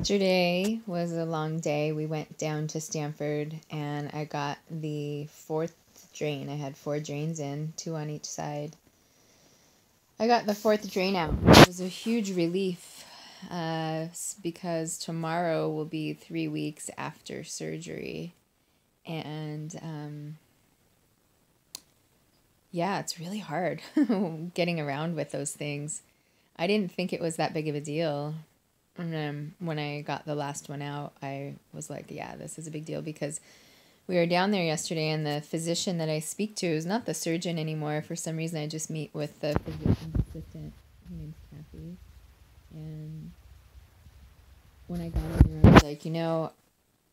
Yesterday was a long day. We went down to Stanford and I got the fourth drain. I had four drains in, two on each side. I got the fourth drain out. It was a huge relief because tomorrow will be 3 weeks after surgery. And yeah, it's really hard getting around with those things. I didn't think it was that big of a deal. And then when I got the last one out, I was like, yeah, this is a big deal because we were down there yesterday and the physician that I speak to is not the surgeon anymore. For some reason, I just meet with the physician's assistant. Her name's Kathy. And when I got in there, I was like,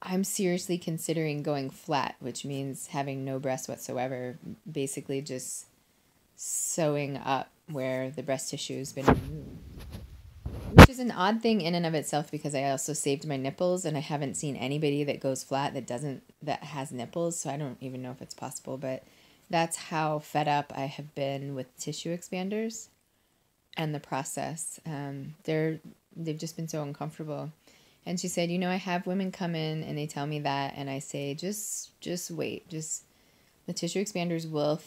I'm seriously considering going flat, which means having no breast whatsoever, basically just sewing up where the breast tissue has been removed. Which is an odd thing in and of itself because I also saved my nipples and I haven't seen anybody that goes flat that has nipples, so I don't even know if it's possible, but that's how fed up I have been with tissue expanders and the process. They've just been so uncomfortable. And she said, I have women come in and they tell me that, and I say, just wait. Just the tissue expanders will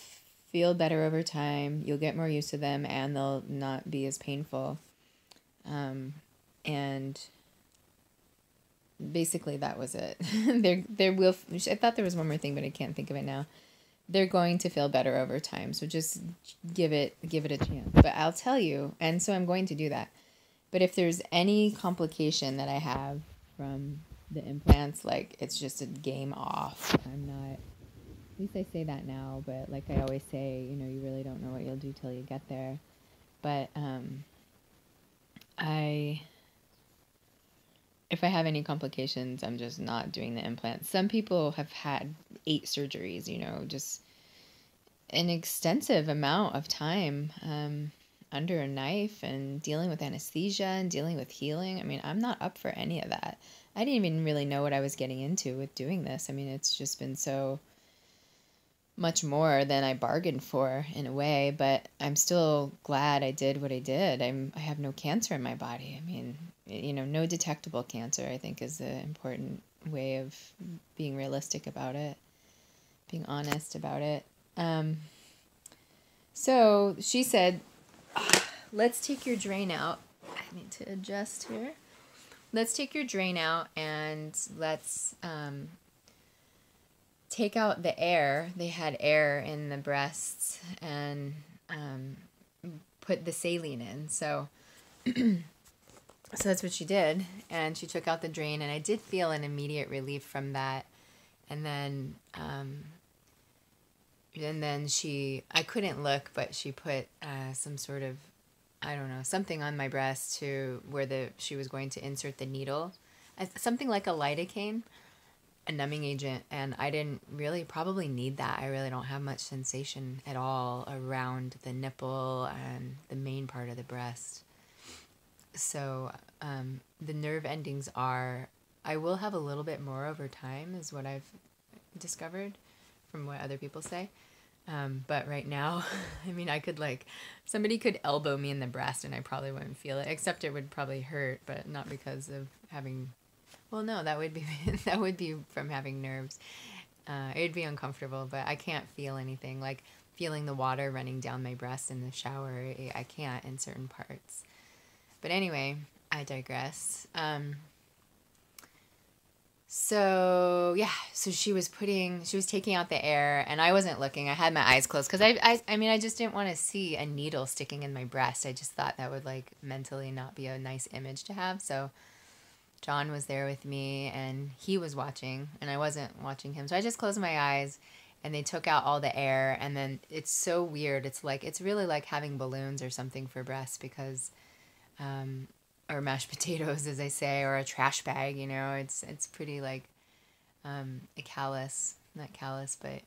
feel better over time. You'll get more used to them, and they'll not be as painful. And basically that was it. I thought there was one more thing, but I can't think of it now. They're going to feel better over time. So just give it a chance. But I'll tell you, and so I'm going to do that. But if there's any complication that I have from the implants, like it's just a game off. I'm not, at least I say that now, but like I always say, you really don't know what you'll do till you get there. But, if I have any complications, I'm just not doing the implant. Some people have had 8 surgeries, just an extensive amount of time under a knife and dealing with anesthesia and dealing with healing. I mean, I'm not up for any of that. I didn't even really know what I was getting into with doing this. I mean, it's just been so much more than I bargained for in a way, but I'm still glad I did what I did. I have no cancer in my body. I mean, no detectable cancer, I think, is the important way of being realistic about it, being honest about it. So she said, let's take your drain out. I need to adjust here. Let's take your drain out and let's take out the air. They had air in the breasts and put the saline in. So that's what she did. And she took out the drain, and I did feel an immediate relief from that. And then I couldn't look, but she put some sort of, I don't know, something on my breast to where she was going to insert the needle. Something like a lidocaine, a numbing agent, and I didn't really probably need that. I really don't have much sensation at all around the nipple and the main part of the breast. So the nerve endings I will have a little bit more over time is what I've discovered from what other people say. But right now, I mean, somebody could elbow me in the breast and I probably wouldn't feel it, except it would probably hurt, but not because of having, well, no, that would be from having nerves. It'd be uncomfortable, but I can't feel anything, like feeling the water running down my breast in the shower. I can't in certain parts. But anyway, I digress. So she was taking out the air, and I wasn't looking. I had my eyes closed because I just didn't want to see a needle sticking in my breast. I just thought that would mentally not be a nice image to have. So John was there with me, and he was watching, and I wasn't watching him. So I just closed my eyes, and they took out all the air, and then it's so weird. It's really like having balloons or something for breasts because or mashed potatoes, as I say, or a trash bag, it's pretty a callous, not callous, but,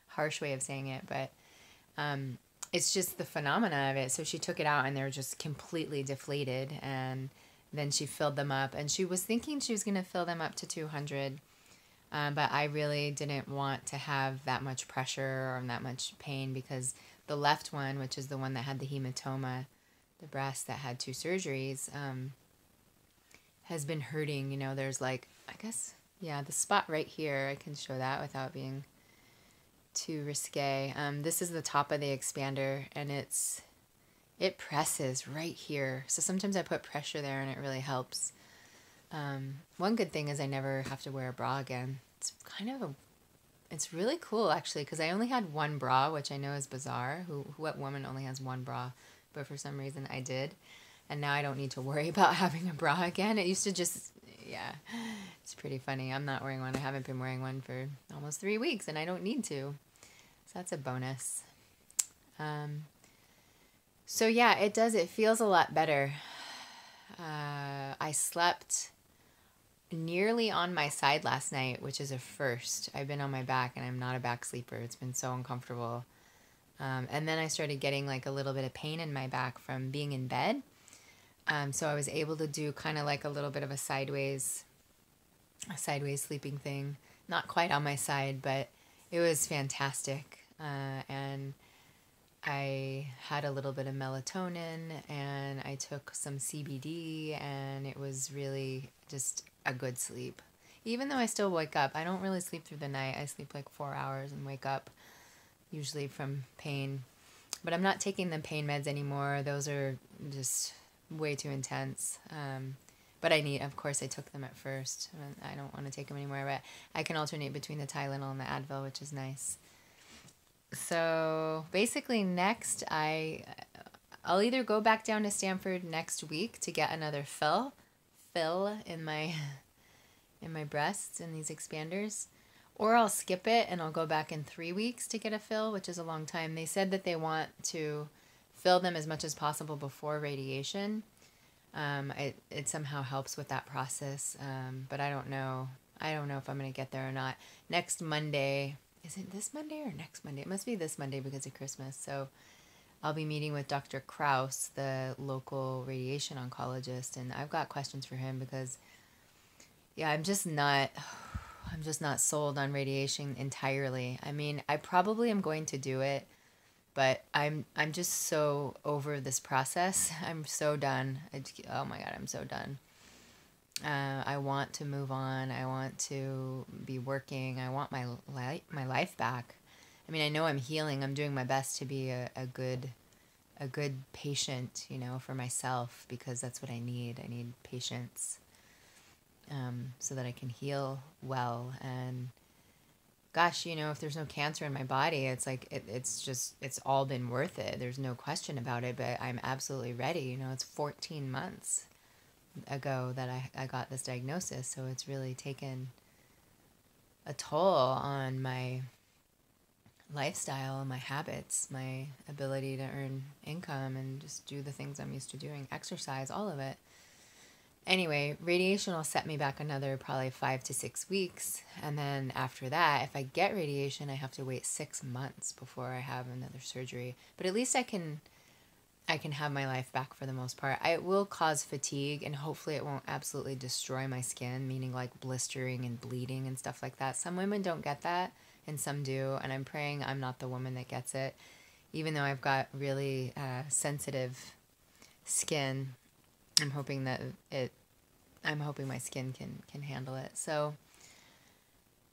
harsh way of saying it, but it's just the phenomena of it. So she took it out and they're just completely deflated, and then she filled them up, and she was thinking she was going to fill them up to 200, but I really didn't want to have that much pressure or that much pain because the left one, which is the one that had the hematoma, the breast that had 2 surgeries, has been hurting. You know, there's like, I guess, yeah, the spot right here, I can show that without being too risque. This is the top of the expander, and it presses right here. So sometimes I put pressure there and it really helps. One good thing is I never have to wear a bra again. It's kind of it's really cool actually, because I only had one bra, which I know is bizarre. What woman only has one bra? But for some reason I did. And now I don't need to worry about having a bra again. It used to just, yeah, it's pretty funny. I'm not wearing one. I haven't been wearing one for almost 3 weeks, and I don't need to. So that's a bonus. So yeah, it does. It feels a lot better. I slept nearly on my side last night, which is a first. I've been on my back, and I'm not a back sleeper. It's been so uncomfortable. And then I started getting like a little bit of pain in my back from being in bed. So I was able to do kind of like a little bit of a sideways sleeping thing. Not quite on my side, but it was fantastic. And I had a little bit of melatonin, and I took some CBD, and it was really just a good sleep. Even though I still wake up, I don't really sleep through the night. I sleep like 4 hours and wake up usually from pain. But I'm not taking the pain meds anymore. Those are just way too intense. But of course I took them at first. I don't want to take them anymore, but I can alternate between the Tylenol and the Advil, which is nice. So basically next I'll either go back down to Stanford next week to get another fill in my breasts in these expanders, or I'll skip it and I'll go back in 3 weeks to get a fill, which is a long time. They said that they want to fill them as much as possible before radiation. It somehow helps with that process, but I don't know. I don't know if I'm going to get there or not. Next Monday, is it this Monday or next Monday? It must be this Monday because of Christmas. So I'll be meeting with Dr. Kraus, the local radiation oncologist, and I've got questions for him because, yeah, I'm just not sold on radiation entirely. I mean, I probably am going to do it, but I'm just so over this process. I'm so done. Oh my God, I'm so done. I want to move on. I want to be working. I want my life back. I mean, I know I'm healing. I'm doing my best to be a good patient, you know, for myself, because that's what I need. I need patience, so that I can heal well. And gosh, you know, if there's no cancer in my body, it's like it's all been worth it. There's no question about it. But I'm absolutely ready. You know, it's 14 months ago that I got this diagnosis, so it's really taken a toll on my lifestyle, my habits, my ability to earn income and just do the things I'm used to doing, exercise, all of it. Anyway, radiation will set me back another probably 5 to 6 weeks, and then after that, if I get radiation, I have to wait 6 months before I have another surgery. But at least I can have my life back for the most part. It will cause fatigue, and hopefully it won't absolutely destroy my skin, meaning like blistering and bleeding and stuff like that. Some women don't get that, and some do, and I'm praying I'm not the woman that gets it. Even though I've got really sensitive skin, I'm hoping my skin can handle it. So,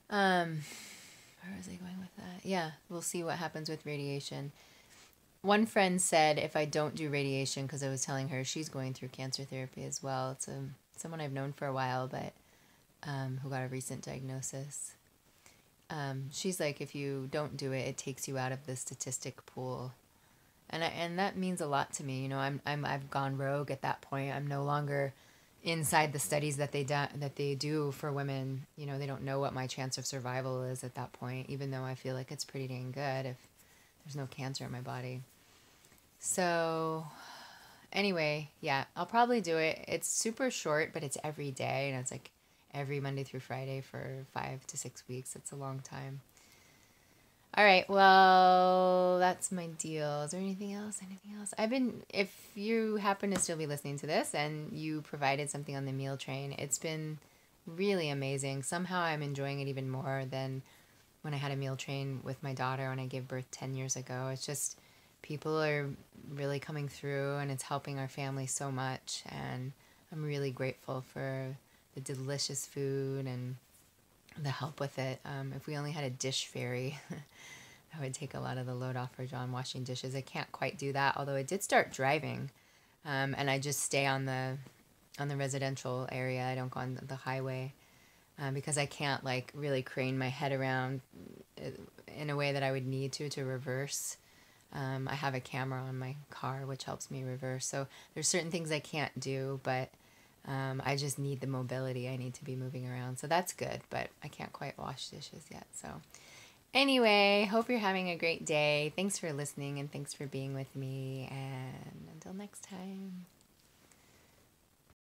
where was I going with that? Yeah, we'll see what happens with radiation. One friend said if I don't do radiation, because I was telling her she's going through cancer therapy as well. It's someone I've known for a while, but who got a recent diagnosis. She's like, if you don't do it, it takes you out of the statistic pool, and that means a lot to me. You know, I've gone rogue at that point. I'm no longer inside the studies that they do for women. You know, they don't know what my chance of survival is at that point, even though I feel like it's pretty dang good if there's no cancer in my body. So anyway, yeah, I'll probably do it. It's super short, but it's every day, and it's like every Monday through Friday for 5 to 6 weeks. It's a long time. All right, well, that's my deal. Is there anything else? If you happen to still be listening to this and you provided something on the meal train, it's been really amazing. Somehow I'm enjoying it even more than when I had a meal train with my daughter when I gave birth 10 years ago. It's just people are really coming through, and it's helping our family so much. And I'm really grateful for the delicious food and the help with it. If we only had a dish fairy, that would take a lot of the load off for John washing dishes. I can't quite do that, although I did start driving, and I just stay on the residential area. I don't go on the highway because I can't like really crane my head around in a way that I would need to reverse. I have a camera on my car which helps me reverse. So there's certain things I can't do, but I just need the mobility. I need to be moving around. So that's good, but I can't quite wash dishes yet. So anyway, hope you're having a great day. Thanks for listening and thanks for being with me. And until next time.